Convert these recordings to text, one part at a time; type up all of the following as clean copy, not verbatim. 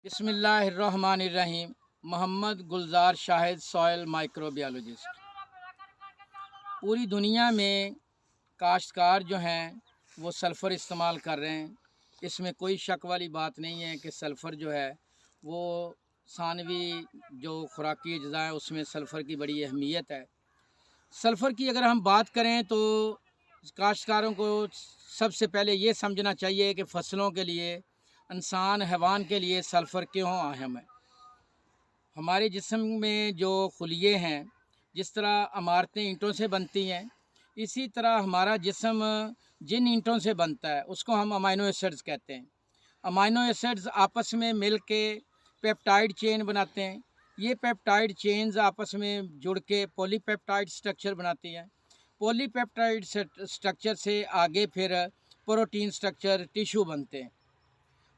बिस्मिल्लाहिर्रहमानिर्रहीम। मोहम्मद गुलजार Shahid, soil microbiologist. पूरी दुनिया में काश्तकार जो हैं वो सल्फ़र इस्तेमाल कर रहे हैं। इसमें कोई शक वाली बात नहीं है कि सल्फ़र जो है वो सानवी जो खुराकी अज्जा है उसमें सल्फ़र की बड़ी अहमियत है। सल्फ़र की अगर हम बात करें तो काश्तकारों को सबसे पहले ये समझना चाहिए कि फ़सलों के लिए, इंसान हैवान के लिए सल्फ़र क्यों अहम है। हमारे जिस्म में जो खुलिये हैं, जिस तरह इमारतें ईंटों से बनती हैं, इसी तरह हमारा जिस्म जिन ईंटों से बनता है उसको हम अमाइनो एसिड्स कहते हैं। अमाइनो एसिड्स आपस में मिल के पेप्टाइड चेन बनाते हैं। ये पेप्टाइड चेन्स आपस में जुड़ के पॉलीपेप्टाइड स्ट्रक्चर बनाती हैं। पॉलीपेप्टाइड स्ट्रक्चर से आगे फिर प्रोटीन स्ट्रक्चर, टिश्यू बनते हैं।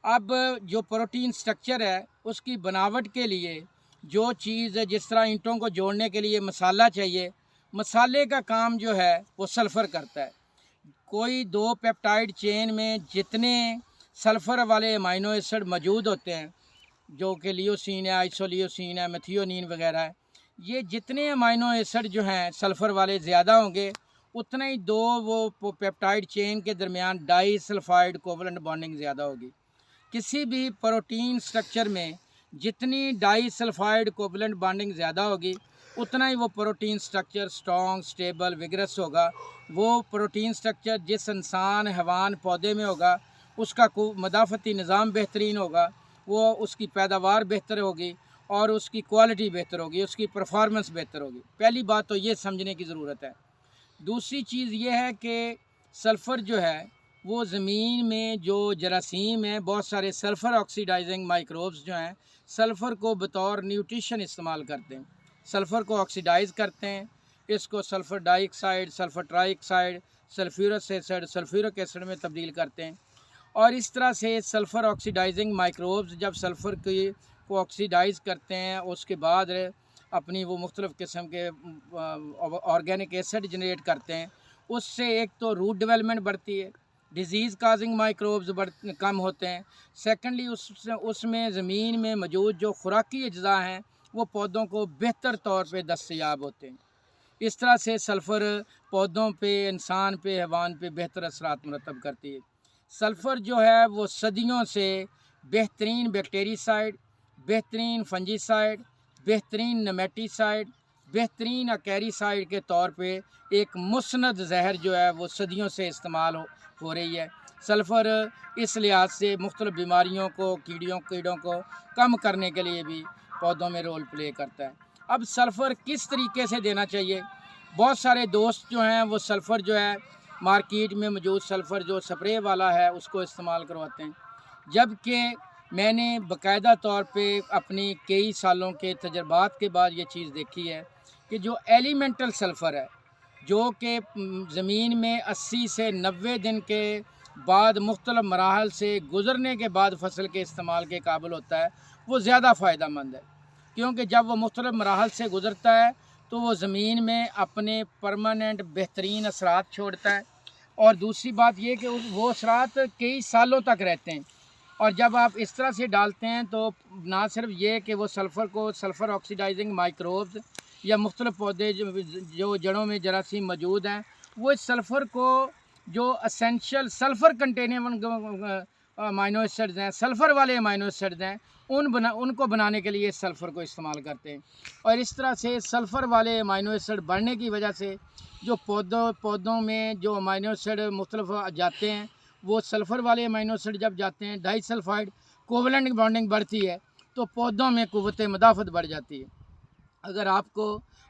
अब जो प्रोटीन स्ट्रक्चर है उसकी बनावट के लिए जो चीज़, जिस तरह ईंटों को जोड़ने के लिए मसाला चाहिए, मसाले का काम जो है वो सल्फ़र करता है। कोई दो पेप्टाइड चेन में जितने सल्फ़र वाले अमाइनो एसिड मौजूद होते हैं, जो कि लियोसिन है, आइसोलियोसिन है, मेथियोनिन वगैरह है, ये जितने अमाइनो एसिड जो हैं सल्फ़र वाले ज़्यादा होंगे, उतने ही दो वो पेप्टाइड चेन के दरमियान डाई सल्फ़ाइड कोवलेंट बॉन्डिंग ज़्यादा होगी। किसी भी प्रोटीन स्ट्रक्चर में जितनी डाई सल्फ़ाइड कोवलेंट बॉन्डिंग ज़्यादा होगी, उतना ही वो protein structure strong, stable, vigorous होगा। वो प्रोटीन स्ट्रक्चर जिस इंसान, हैवान, पौधे में होगा उसका मदाफ़ती निज़ाम बेहतरीन होगा, वो उसकी पैदावार बेहतर होगी और उसकी क्वालिटी बेहतर होगी, उसकी परफॉर्मेंस बेहतर होगी। पहली बात तो ये समझने की ज़रूरत है। दूसरी चीज़ ये है कि सल्फ़र जो है वो ज़मीन में जो जरासीम है, बहुत सारे सल्फ़र ऑक्सीडाइजिंग माइक्रोब्स जो हैं सल्फ़र को बतौर न्यूट्रिशन इस्तेमाल करते हैं। सल्फ़र को ऑक्सीडाइज़ करते हैं, इसको sulphur dioxide, sulphur trioxide, sulphurous acid, sulphuric acid में तब्दील करते हैं। और इस तरह से सल्फ़र ऑक्सीडाइजिंग माइक्रोब्स जब सल्फ़र को ऑक्सीडाइज़ करते हैं, उसके बाद अपनी वो मुख्तलिफ़ किस्म के ऑर्गेनिक एसिड जनरेट करते हैं। उससे एक तो रूट डेवलपमेंट बढ़ती है, डिज़ीज़ काजिंग माइक्रोब्स कम होते हैं। सेकेंडली उसमें ज़मीन में मौजूद जो खुराकी अज्जा हैं वो पौधों को बेहतर तौर पे दस्तयाब होते हैं। इस तरह से सल्फ़र पौधों पे, इंसान पे, हैवान पे बेहतर असरात मुरतब करती है। सल्फ़र जो है वो सदियों से बेहतरीन बैक्टीरिसाइड, बेहतरीन फंजीसाइड, बेहतरीन नेमेटिसाइड, बेहतरीन अकैरिसाइड के तौर पे एक मुस्नद जहर जो है वो सदियों से इस्तेमाल हो रही है। सल्फ़र इस लिहाज से मुख्तलिफ़ बीमारियों को, कीड़ों को कम करने के लिए भी पौधों में रोल प्ले करता है। अब सल्फ़र किस तरीके से देना चाहिए? बहुत सारे दोस्त जो हैं वो सल्फ़र जो है मार्केट में मौजूद सल्फ़र जो स्प्रे वाला है उसको इस्तेमाल करवाते हैं, जबकि मैंने बाकायदा तौर पे अपनी कई सालों के तजर्बात के बाद ये चीज़ देखी है कि जो एलिमेंटल सल्फ़र है, जो कि ज़मीन में 80 से 90 दिन के बाद मुख्तलिफ़ मराहल से गुज़रने के बाद फसल के इस्तेमाल के काबिल होता है, वो ज़्यादा फ़ायदेमंद है। क्योंकि जब वो मुख्तलिफ़ मराहल से गुज़रता है तो वो ज़मीन में अपने परमानेंट बेहतरीन असरात छोड़ता है। और दूसरी बात ये कि वो असरात कई सालों तक रहते हैं। और जब आप इस तरह से डालते हैं तो ना सिर्फ ये कि वो सल्फ़र ऑक्सीडाइजिंग माइक्रोब्स या मुख्तलिफ़ पौधे जो जड़ों में जरासीम मौजूद हैं, वो इस सल्फ़र को जो essential sulphur containing amino acids हैं, सल्फ़र वाले अमाइनो एसिड्स हैं, उनको बनाने के लिए सल्फ़र को इस्तेमाल करते हैं। और इस तरह से सल्फ़र वाले अमाइनो एसिड बढ़ने की वजह से जो पौधों में जो अमाइनो एसिड मुख्तलिफ़ जाते हैं, वो सल्फ़र वाले अमाइनो एसिड जब जाते हैं, डाई सल्फ़ाइड कोवलेंट बॉन्डिंग बढ़ती है तो पौधों में क़ुव्वत मदाफ़त बढ़ जाती है। अगर आपको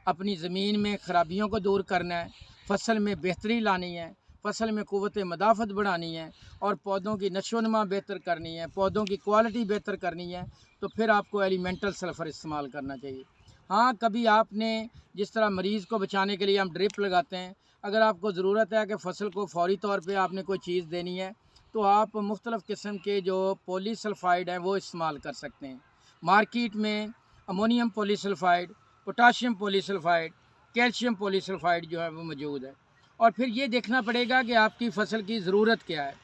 अपनी ज़मीन में ख़राबियों को दूर करना है, फसल में बेहतरी लानी है, फसल में क़ुव्वत मदाफ़त बढ़ानी है और पौधों की नशोनुमा बेहतर करनी है, पौधों की क्वालिटी बेहतर करनी है, तो फिर आपको एलिमेंटल सल्फ़र इस्तेमाल करना चाहिए। हाँ, कभी आपने जिस तरह मरीज़ को बचाने के लिए हम ड्रिप लगाते हैं, अगर आपको ज़रूरत है कि फ़सल को फ़ौरी तौर पे आपने कोई चीज़ देनी है तो आप मुख्तलिफ़ किस्म के जो पॉलीसल्फ़ाइड हैं वो इस्तेमाल कर सकते हैं। मार्केट में अमोनियम पॉलीसल्फ़ाइड, पोटाशियम पॉलीसल्फ़ाइड, कैल्शियम पॉलीसल्फ़ाइड जो है वो मौजूद है। और फिर ये देखना पड़ेगा कि आपकी फ़सल की ज़रूरत क्या है।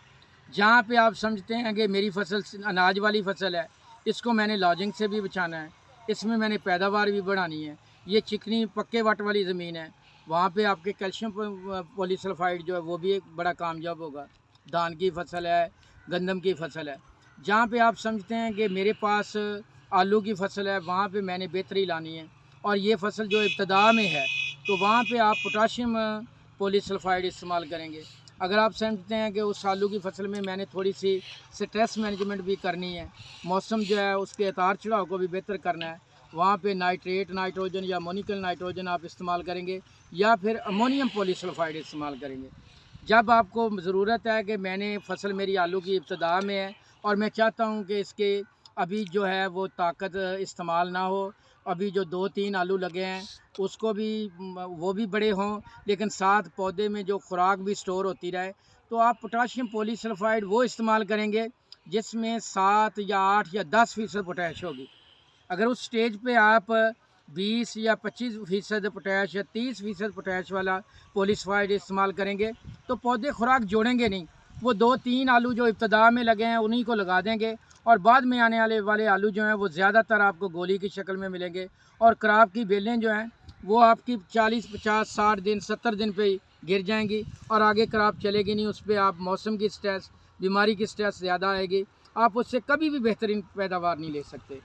जहाँ पे आप समझते हैं कि मेरी फ़सल अनाज वाली फ़सल है, इसको मैंने लॉजिंग से भी बचाना है, इसमें मैंने पैदावार भी बढ़ानी है। ये चिकनी पक्के वट वाली ज़मीन है, वहाँ पे आपके कैल्शियम पॉलीसल्फाइड जो है वो भी एक बड़ा कामयाब होगा। धान की फसल है, गंदम की फसल है। जहाँ पे आप समझते हैं कि मेरे पास आलू की फसल है, वहाँ पे मैंने बेहतरी लानी है, और ये फसल जो इब्तदा में है तो वहाँ पे आप पोटाशियम पॉलीसल्फाइड इस्तेमाल करेंगे। अगर आप समझते हैं कि उस आलू की फसल में मैंने थोड़ी सी स्ट्रेस मैनेजमेंट भी करनी है, मौसम जो है उसके उतार चढ़ाव को भी बेहतर करना है, वहाँ पे नाइट्रेट नाइट्रोजन या अमोनिकल नाइट्रोजन आप इस्तेमाल करेंगे, या फिर अमोनियम पॉलीसल्फाइड इस्तेमाल करेंगे। जब आपको ज़रूरत है कि मैंने फसल मेरी आलू की इब्तदा में है और मैं चाहता हूँ कि इसके अभी जो है वो ताकत इस्तेमाल ना हो, अभी जो 2-3 आलू लगे हैं उसको भी वो भी बड़े हों, लेकिन साथ पौधे में जो खुराक भी स्टोर होती रहे, तो आप पोटाशियम पॉलीसल्फाइड वो इस्तेमाल करेंगे जिसमें 7 या 8 या 10% पोटैश होगी। अगर उस स्टेज पे आप 20 या 25% पोटैश या 30% पोटैश वाला पॉलीसल्फाइड इस्तेमाल करेंगे तो पौधे खुराक जोड़ेंगे नहीं, वो 2-3 आलू जो इब्तदा में लगे हैं उन्हीं को लगा देंगे, और बाद में आने वाले आलू जो हैं वो ज़्यादातर आपको गोली की शक्ल में मिलेंगे, और क्रॉप की बेलें जो हैं वो आपकी 40, 50, 60 दिन 70 दिन पे ही गिर जाएंगी, और आगे क्रॉप चलेगी नहीं। उस पर आप मौसम की स्ट्रेस, बीमारी की स्ट्रेस ज़्यादा आएगी, आप उससे कभी भी बेहतरीन पैदावार नहीं ले सकते।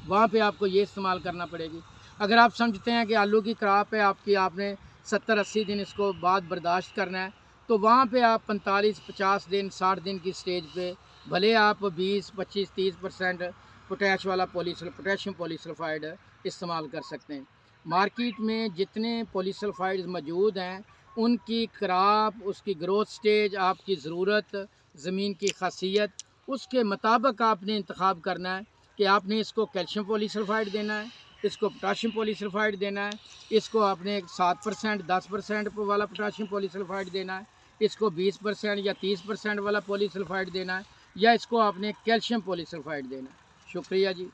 वहाँ पे आपको ये इस्तेमाल करना पड़ेगी। अगर आप समझते हैं कि आलू की क्रॉप है आपकी, आपने 70-80 दिन इसको बाद बर्दाश्त करना है, तो वहाँ पे आप 45-50 दिन 60 दिन की स्टेज पे भले आप 20, 25, 30% पोटैश वाला पोटेशियम पॉलीसल्फाइड इस्तेमाल कर सकते हैं। मार्केट में जितने पॉलीसल्फाइड मौजूद हैं उनकी क्रॉप, उसकी ग्रोथ स्टेज, आपकी ज़रूरत, ज़मीन की खासियत, उसके मुताबिक आपने इंतखाब करना है कि आपने इसको कैल्शियम पॉलीसल्फाइड देना है, इसको पोटाशियम पॉलीसल्फाइड देना है, इसको आपने 7% 10% वाला पोटाशियम पॉलीसल्फाइड देना है, इसको 20% या 30% वाला पॉलीसल्फाइड देना है, या इसको आपने कैल्शियम पॉलीसल्फाइड देना है। शुक्रिया जी।